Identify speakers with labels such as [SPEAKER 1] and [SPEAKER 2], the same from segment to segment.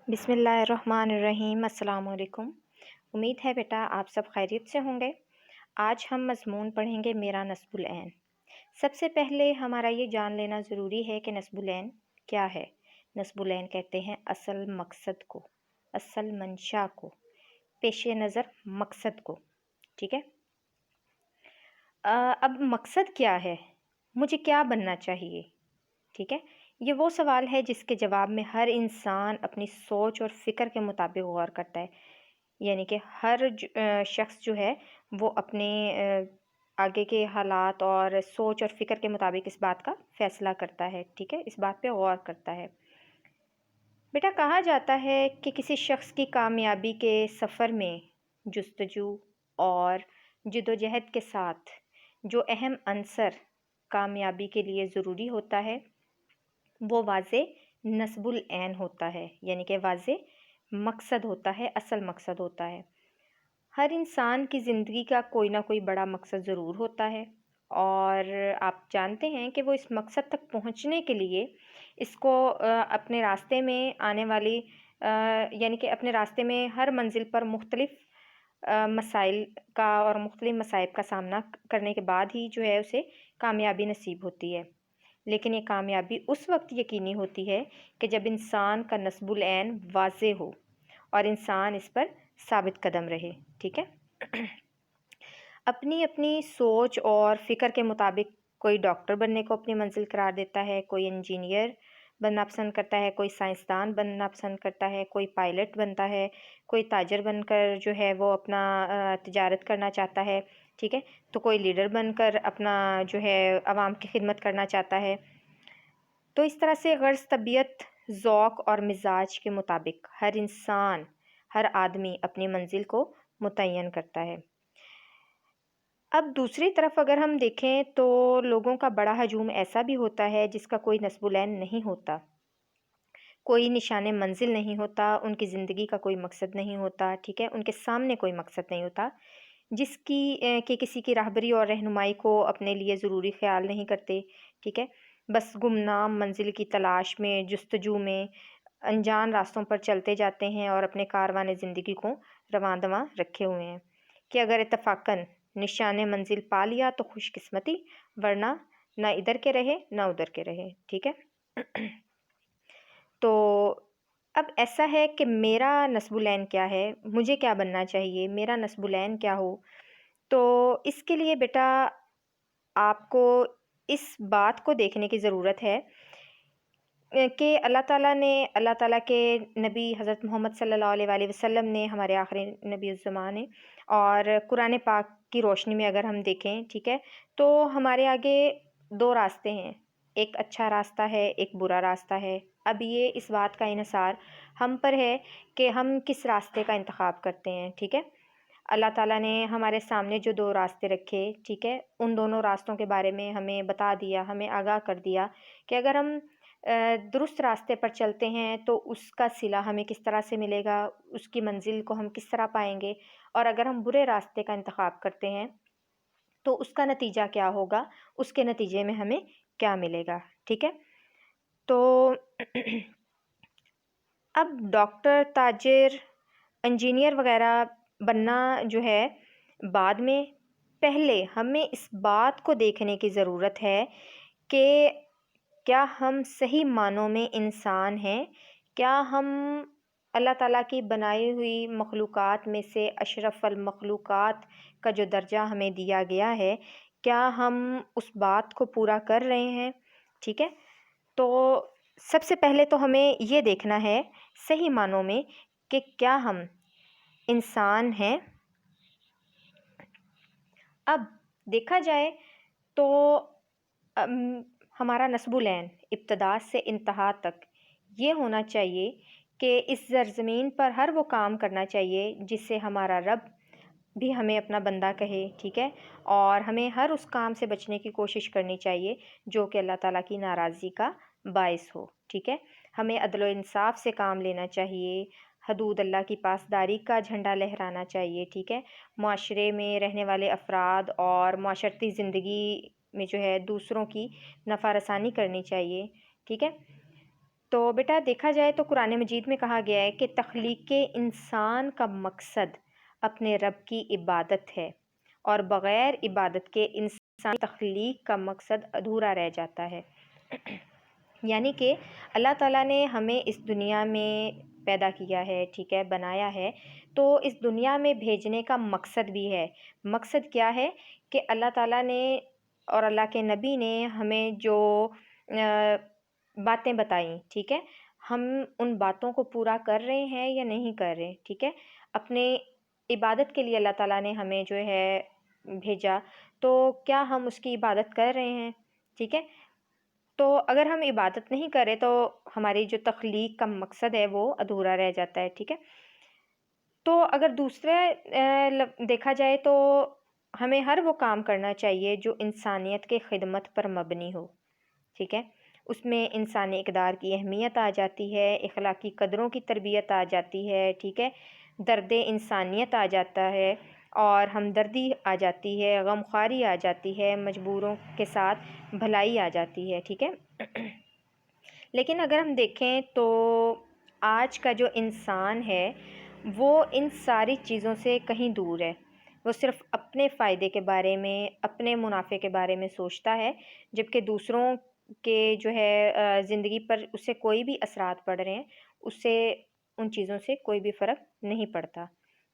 [SPEAKER 1] बिस्मिल्लाहिर्रहमानिर्रहीम। अस्सलाम वालेकुम। उम्मीद है बेटा आप सब खैरियत से होंगे। आज हम मज़मून पढ़ेंगे मेरा नस्बुल ऐन। सबसे पहले हमारा ये जान लेना ज़रूरी है कि नस्बुल ऐन क्या है। नस्बुल ऐन कहते हैं असल मकसद को, असल मंशा को, पेश नज़र मकसद को। ठीक है। अब मकसद क्या है, मुझे क्या बनना चाहिए। ठीक है, ये वो सवाल है जिसके जवाब में हर इंसान अपनी सोच और फ़िक्र के मुताबिक गौर करता है। यानी कि हर शख्स जो है वो अपने आगे के हालात और सोच और फ़िक्र के मुताबिक इस बात का फ़ैसला करता है। ठीक है, इस बात पे गौर करता है। बेटा कहा जाता है कि किसी शख्स की कामयाबी के सफ़र में जुस्तजू और जद्दोजहद के साथ जो अहम अंसर कामयाबी के लिए ज़रूरी होता है वो वाज़े नस्बुल ऐन होता है, यानी कि वाज़े मकसद होता है, असल मकसद होता है। हर इंसान की ज़िंदगी का कोई ना कोई बड़ा मकसद ज़रूर होता है और आप जानते हैं कि वो इस मकसद तक पहुंचने के लिए इसको अपने रास्ते में आने वाली यानी कि अपने रास्ते में हर मंजिल पर मुख्तलिफ़ मसाइल का और मुख्तलिफ़ मसाइब का सामना करने के बाद ही जो है उसे कामयाबी नसीब होती है। लेकिन ये कामयाबी उस वक्त यकीनी होती है कि जब इंसान का नस्बुल ऐन वाज़े हो और इंसान इस पर साबित कदम रहे। ठीक है। अपनी अपनी सोच और फ़िक्र के मुताबिक कोई डॉक्टर बनने को अपनी मंजिल करार देता है, कोई इंजीनियर बनना पसंद करता है, कोई साइंसदान बनना पसंद करता है, कोई पायलट बनता है, कोई ताजर बनकर जो है वो अपना तिजारत करना चाहता है। ठीक है, तो कोई लीडर बनकर अपना जो है आवाम की खिदमत करना चाहता है। तो इस तरह से गर्ज़, तबीयत, ज़ौक़ और मिजाज के मुताबिक हर इंसान, हर आदमी अपनी मंजिल को मुतय्यन करता है। अब दूसरी तरफ अगर हम देखें तो लोगों का बड़ा हजूम ऐसा भी होता है जिसका कोई नस्बुल ऐन नहीं होता, कोई निशाने मंजिल नहीं होता, उनकी ज़िंदगी का कोई मकसद नहीं होता। ठीक है, उनके सामने कोई मकसद नहीं होता जिसकी कि किसी की राहबरी और रहनुमाई को अपने लिए ज़रूरी ख़्याल नहीं करते। ठीक है, बस गुमनाम मंजिल की तलाश में, जुस्तजू में अनजान रास्तों पर चलते जाते हैं और अपने कारवाने ज़िंदगी को रवां दवां रखे हुए हैं कि अगर इत्तफ़ाक़न निशाने मंजिल पा लिया तो खुशकिस्मती, वरना ना इधर के रहे ना उधर के रहे। ठीक है। तो अब ऐसा है कि मेरा नस्बुल ऐन क्या है, मुझे क्या बनना चाहिए, मेरा नस्बुल ऐन क्या हो। तो इसके लिए बेटा आपको इस बात को देखने की ज़रूरत है कि अल्लाह ताला के नबी हज़रत मोहम्मद सल्लल्लाहु अलैहि वसल्लम ने, हमारे आखिरी नबी उस ज़माने, और कुरान पाक की रोशनी में अगर हम देखें, ठीक है, तो हमारे आगे दो रास्ते हैं। एक अच्छा रास्ता है, एक बुरा रास्ता है। अब ये इस बात का इन्हिसार हम पर है कि हम किस रास्ते का इंतखाब करते हैं। ठीक है, अल्लाह ताला ने हमारे सामने जो दो रास्ते रखे, ठीक है, उन दोनों रास्तों के बारे में हमें बता दिया, हमें आगाह कर दिया कि अगर हम दुरुस्त रास्ते पर चलते हैं तो उसका सिला हमें किस तरह से मिलेगा, उसकी मंजिल को हम किस तरह पाएंगे, और अगर हम बुरे रास्ते का इंतखाब करते हैं तो उसका नतीजा क्या होगा, उसके नतीजे में हमें क्या मिलेगा। ठीक है, तो अब डॉक्टर, ताजिर, इंजीनियर वगैरह बनना जो है बाद में, पहले हमें इस बात को देखने की ज़रूरत है कि क्या हम सही मानों में इंसान हैं, क्या हम अल्लाह ताला की बनाई हुई मखलूक़ात में से अशरफ़ुल मखलूक़ात का जो दर्जा हमें दिया गया है, क्या हम उस बात को पूरा कर रहे हैं। ठीक है, तो सबसे पहले तो हमें ये देखना है सही मानों में कि क्या हम इंसान हैं। अब देखा जाए तो हमारा नस्बुल ऐन इब्तदा से इंतहा तक ये होना चाहिए कि इस ज़मीन पर हर वो काम करना चाहिए जिससे हमारा रब भी हमें अपना बंदा कहे। ठीक है, और हमें हर उस काम से बचने की कोशिश करनी चाहिए जो कि अल्लाह ताला की नाराज़गी का बाइस हो। ठीक है, हमें अदल व इंसाफ से काम लेना चाहिए, हदूद अल्लाह की पासदारी का झंडा लहराना चाहिए। ठीक है, माशरे में रहने वाले अफराद और माशरती ज़िंदगी में जो है दूसरों की नफ़ा रसानी करनी चाहिए। ठीक है, تو بیٹا دیکھا جائے تو قرآن مجید میں کہا گیا ہے کہ تخلیق انسان کا مقصد اپنے رب کی عبادت ہے، اور بغیر عبادت کے انسان تخلیق کا مقصد ادھورا رہ جاتا ہے۔ یعنی کہ اللہ تعالیٰ نے ہمیں اس دنیا میں پیدا کیا ہے، ٹھیک ہے، بنایا ہے، تو اس دنیا میں بھیجنے کا مقصد بھی ہے۔ مقصد کیا ہے کہ اللہ تعالیٰ نے اور اللہ کے نبی نے ہمیں جو باتیں بتائیں، ٹھیک ہے، ہم ان باتوں کو پورا کر رہے ہیں یا نہیں کر رہے، ٹھیک ہے۔ اپنے عبادت کے لیے اللہ تعالیٰ نے ہمیں جو ہے بھیجا، تو کیا ہم اس کی عبادت کر رہے ہیں، ٹھیک ہے۔ تو اگر ہم عبادت نہیں کریں تو ہماری جو تخلیق کا مقصد ہے وہ ادھورا رہ جاتا ہے، ٹھیک ہے۔ تو اگر دوسرے دیکھا جائے تو ہمیں ہر وہ کام کرنا چاہیے جو انسانیت کے خدمت پر مبنی ہو، ٹھیک ہے۔ اس میں انسانی اقدار کی اہمیت آ جاتی ہے، اخلاقی قدروں کی تربیت آ جاتی ہے، ٹھیک ہے، درد انسانیت آ جاتا ہے، اور ہمدردی آ جاتی ہے، غمخواری آ جاتی ہے، مجبوروں کے ساتھ بھلائی آ جاتی ہے، ٹھیک ہے۔ لیکن اگر ہم دیکھیں تو آج کا جو انسان ہے وہ ان ساری چیزوں سے کہیں دور ہے۔ وہ صرف اپنے فائدے کے بارے میں، اپنے منافع کے بارے میں سوچتا ہے، جبکہ دوسروں کے جو ہے زندگی پر اس سے کوئی بھی اثرات پڑ رہے ہیں، اس سے ان چیزوں سے کوئی بھی فرق نہیں پڑتا،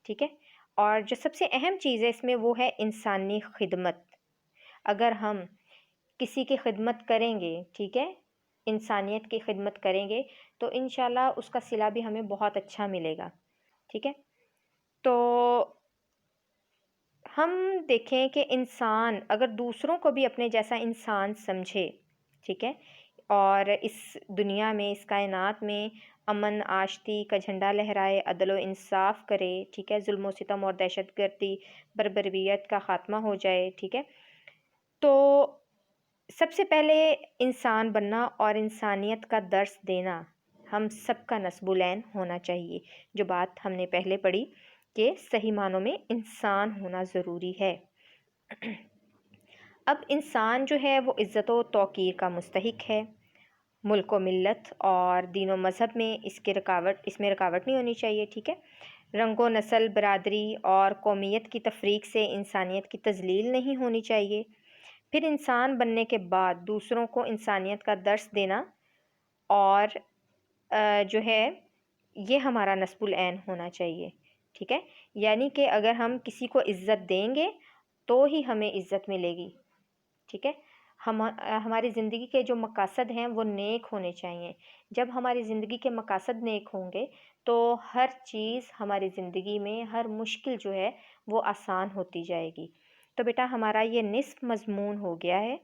[SPEAKER 1] ٹھیک ہے۔ اور جو سب سے اہم چیز ہے اس میں وہ ہے انسانی خدمت۔ اگر ہم کسی کی خدمت کریں گے، ٹھیک ہے، انسانیت کی خدمت کریں گے تو انشاءاللہ اس کا صلہ بھی ہمیں بہت اچھا ملے گا، ٹھیک ہے۔ تو ہم دیکھیں کہ انسان اگر دوسروں کو بھی اپنے جیسا انسان سمجھے، ٹھیک ہے، اور اس دنیا میں، اس کائنات میں امن آشتی کا جھنڈا لہرائے، عدل و انصاف کرے، ٹھیک ہے، ظلم و ستم اور دہشت گردی بربریت کا خاتمہ ہو جائے، ٹھیک ہے، تو سب سے پہلے انسان بننا اور انسانیت کا درس دینا ہم سب کا نصب العین ہونا چاہیے۔ جو بات ہم نے پہلے پڑھی کہ صحیح معنوں میں انسان ہونا ضروری ہے۔ اب انسان جو ہے وہ عزت و توقیر کا مستحق ہے۔ ملک و ملت اور دین و مذہب میں اس میں رکاوٹ نہیں ہونی چاہیے، ٹھیک ہے۔ رنگ و نسل، برادری اور قومیت کی تفریق سے انسانیت کی تذلیل نہیں ہونی چاہیے۔ پھر انسان بننے کے بعد دوسروں کو انسانیت کا درس دینا اور جو ہے یہ ہمارا نصب العین ہونا چاہیے، ٹھیک ہے۔ یعنی کہ اگر ہم کسی کو عزت دیں گے تو ہی ہمیں عزت ملے گی، ٹھیک ہے۔ ہماری زندگی کے جو مقاصد ہیں وہ نیک ہونے چاہیے۔ جب ہماری زندگی کے مقاصد نیک ہوں گے تو ہر چیز ہماری زندگی میں، ہر مشکل جو ہے وہ آسان ہوتی جائے گی۔ تو بیٹا ہمارا یہ نصف مضمون ہو گیا ہے۔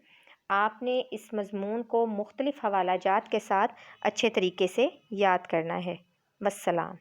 [SPEAKER 1] آپ نے اس مضمون کو مختلف حوالہ جات کے ساتھ اچھے طریقے سے یاد کرنا ہے۔ والسلام۔